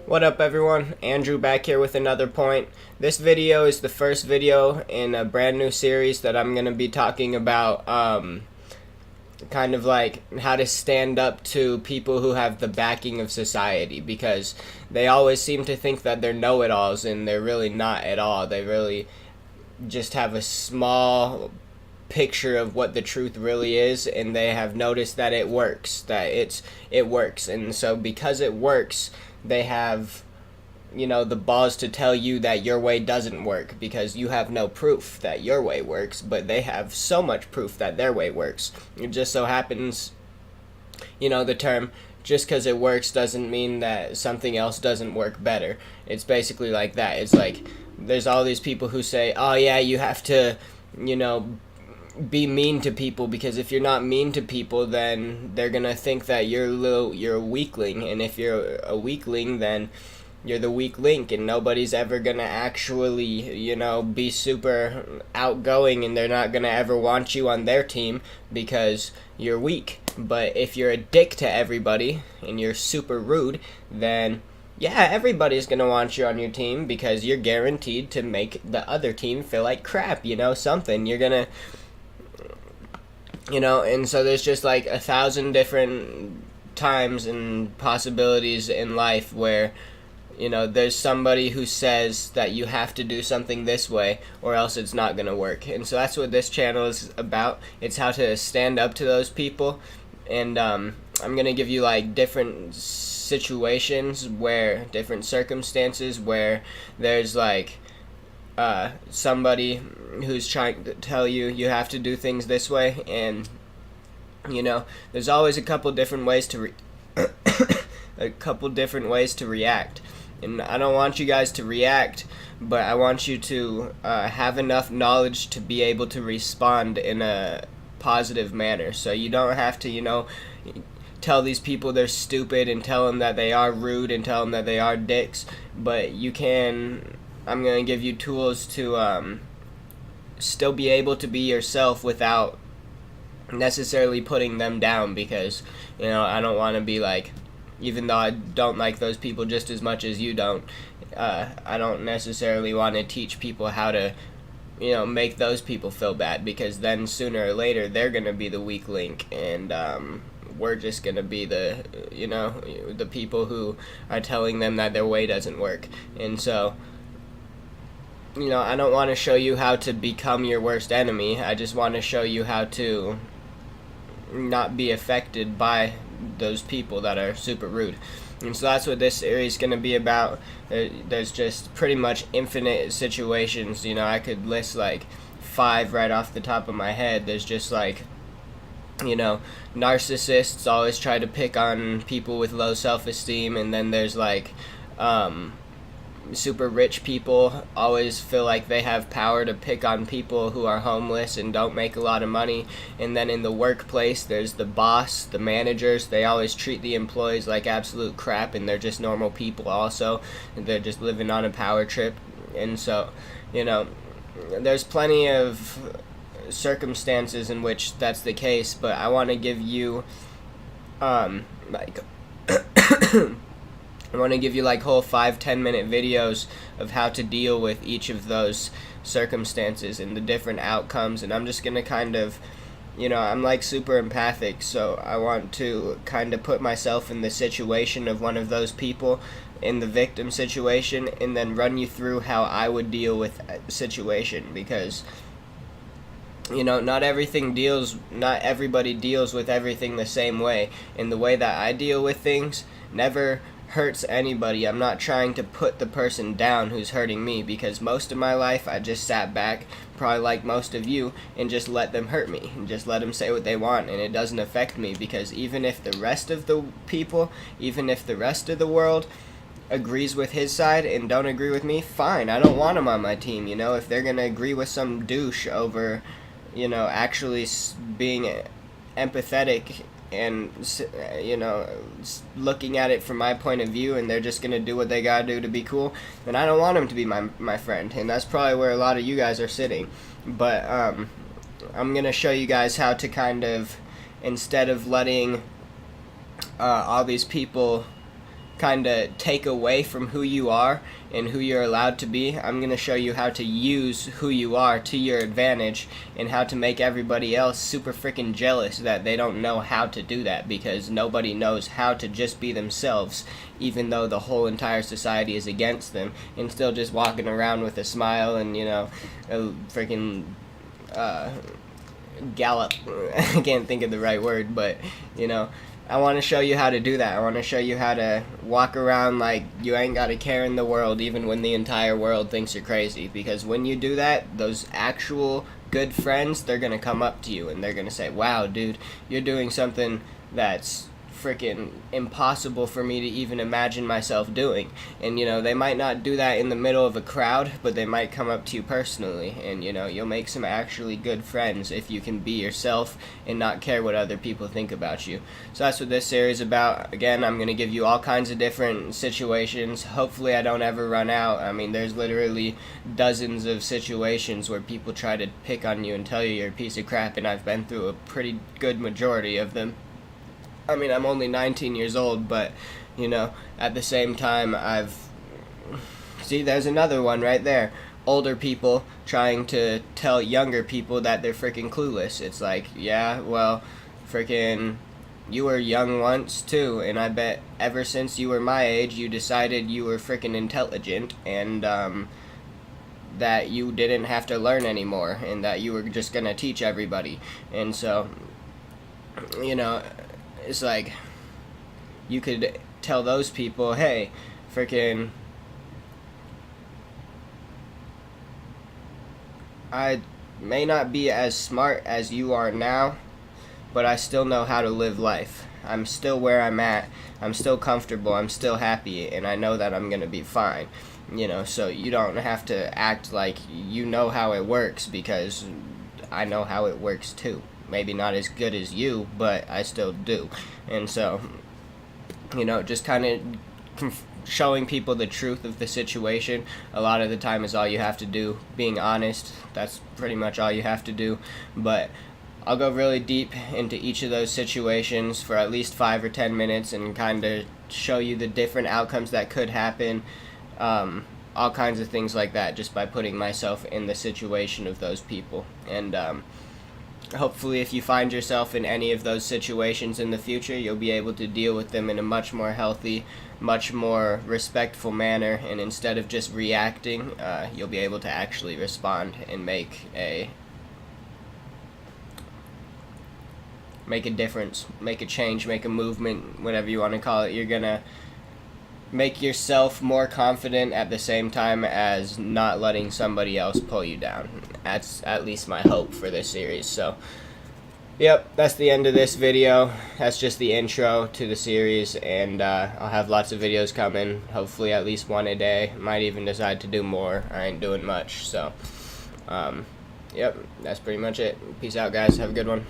What up everyone, Andrew back here with another point. This video is the first video in a brand new series that I'm going to be talking about kind of like how to stand up to people who have the backing of society, because they always seem to think that they're know-it-alls and they're really not at all. They really just have a small picture of what the truth really is, and they have noticed that it works, it works, and so because it works, they have, the balls to tell you that your way doesn't work because you have no proof that your way works, but they have so much proof that their way works. It just so happens, the term just because it works doesn't mean that something else doesn't work better. It's basically like that. It's like there's all these people who say, oh yeah, you have to, be mean to people, because if you're not mean to people, then they're gonna think that you're a weakling, and if you're a weakling, then you're the weak link, and nobody's ever gonna actually, be super outgoing, and they're not gonna ever want you on their team because you're weak. But if you're a dick to everybody and you're super rude, then yeah, everybody's gonna want you on your team because you're guaranteed to make the other team feel like crap, something. You're gonna and so there's just like 1,000 different times and possibilities in life where, there's somebody who says that you have to do something this way or else it's not going to work. And so that's what this channel is about. It's how to stand up to those people. And I'm going to give you like different situations different circumstances where there's like somebody who's trying to tell you you have to do things this way, and there's always a couple different ways to react. And I don't want you guys to react, but I want you to have enough knowledge to be able to respond in a positive manner. So you don't have to tell these people they're stupid and tell them that they are rude and tell them that they are dicks, but you can. I'm going to give you tools to still be able to be yourself without necessarily putting them down, because, I don't want to be like, even though I don't like those people just as much as you don't, I don't necessarily want to teach people how to, make those people feel bad, because then sooner or later they're going to be the weak link, and we're just going to be the people who are telling them that their way doesn't work. And so I don't want to show you how to become your worst enemy. I just want to show you how to not be affected by those people that are super rude. And so that's what this series is going to be about. There's just pretty much infinite situations. I could list like 5 right off the top of my head. There's just like, narcissists always try to pick on people with low self-esteem, and then there's like super rich people always feel like they have power to pick on people who are homeless and don't make a lot of money. And then in the workplace, there's the boss, the managers. They always treat the employees like absolute crap, and they're just normal people also. They're just living on a power trip. And so, there's plenty of circumstances in which that's the case, but I want to give you I want to give you like whole 5-10 minute videos of how to deal with each of those circumstances and the different outcomes. And I'm just going to kind of, I'm like super empathic, so I want to kind of put myself in the situation of one of those people, in the victim situation, and then run you through how I would deal with a situation, because not everybody deals with everything the same way, and the way that I deal with things never hurts anybody. I'm not trying to put the person down who's hurting me, because most of my life I just sat back, probably like most of you, and just let them hurt me and just let them say what they want, and it doesn't affect me, because even if the rest of the people, even if the rest of the world agrees with his side and don't agree with me, fine, I don't want them on my team. If they're gonna agree with some douche over actually being empathetic and looking at it from my point of view, and they're just gonna do what they gotta do to be cool, then I don't want them to be my friend. And that's probably where a lot of you guys are sitting. But I'm gonna show you guys how to kind of, instead of letting all these people kind of take away from who you are and who you're allowed to be. I'm going to show you how to use who you are to your advantage and how to make everybody else super freaking jealous that they don't know how to do that, because nobody knows how to just be themselves, even though the whole entire society is against them, and still just walking around with a smile and, you know, a freaking gallop. I can't think of the right word, but, you know, I want to show you how to do that. I want to show you how to walk around like you ain't got a care in the world, even when the entire world thinks you're crazy. Because when you do that, those actual good friends, they're going to come up to you and they're going to say, wow, dude, you're doing something that's freaking impossible for me to even imagine myself doing. And, you know, they might not do that in the middle of a crowd, but they might come up to you personally, and, you know, you'll make some actually good friends if you can be yourself and not care what other people think about you. So that's what this series is about. Again, I'm going to give you all kinds of different situations. Hopefully I don't ever run out. I mean, there's literally dozens of situations where people try to pick on you and tell you you're a piece of crap, and I've been through a pretty good majority of them. I mean, I'm only 19 years old, but, you know, at the same time, see, there's another one right there. Older people trying to tell younger people that they're freaking clueless. It's like, yeah, well, freaking, you were young once, too, and I bet ever since you were my age, you decided you were freaking intelligent, and, that you didn't have to learn anymore, and that you were just gonna teach everybody. And so, you know, it's like, you could tell those people, hey, freaking, I may not be as smart as you are now, but I still know how to live life. I'm still where I'm at. I'm still comfortable. I'm still happy, and I know that I'm going to be fine. You know, so you don't have to act like you know how it works, because I know how it works too. Maybe not as good as you, but I still do. And so, you know, just kind of showing people the truth of the situation a lot of the time is all you have to do. Being honest, that's pretty much all you have to do. But I'll go really deep into each of those situations for at least 5 or 10 minutes and kind of show you the different outcomes that could happen, all kinds of things like that, just by putting myself in the situation of those people. And hopefully if you find yourself in any of those situations in the future, you'll be able to deal with them in a much more healthy, much more respectful manner, and instead of just reacting, you'll be able to actually respond and make a difference, make a change, make a movement, whatever you want to call it. You're gonna make yourself more confident at the same time as not letting somebody else pull you down. That's at least my hope for this series. So, yep, that's the end of this video. That's just the intro to the series, and I'll have lots of videos coming, hopefully at least one a day. Might even decide to do more. I ain't doing much. So, yep, that's pretty much it. Peace out, guys. Have a good one.